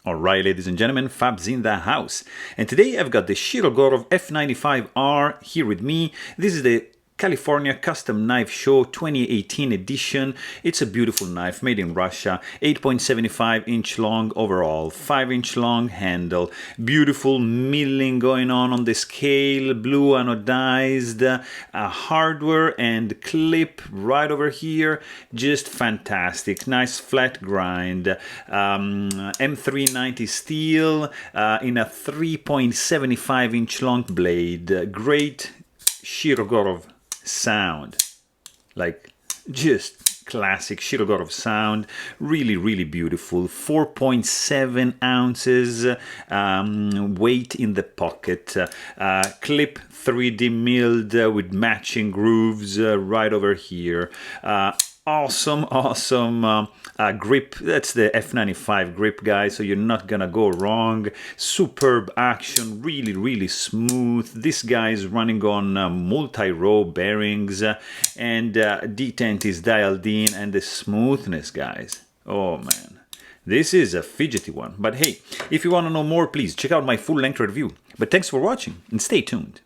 Alright, ladies and gentlemen, Fab's in the house. And today I've got the Shirogorov F95R here with me. This is the California Custom Knife Show 2018 edition. It's a beautiful knife made in Russia, 8.75 inch long overall, 5 inch long handle, beautiful milling going on the scale, blue anodized, hardware and clip right over here, just fantastic, nice flat grind, M390 steel in a 3.75 inch long blade, great Shirogorov sound, like just classic Shirogorov sound, really beautiful. 4.7 ounces weight in the pocket, clip 3D milled with matching grooves right over here. Awesome grip. That's the F95 grip, guys, so you're not gonna go wrong. Superb action, really smooth. This guy is running on multi-row bearings, and detent is dialed in, and the smoothness, guys, oh man, this is a fidgety one. But hey, if you want to know more, please check out my full-length review. But thanks for watching and stay tuned.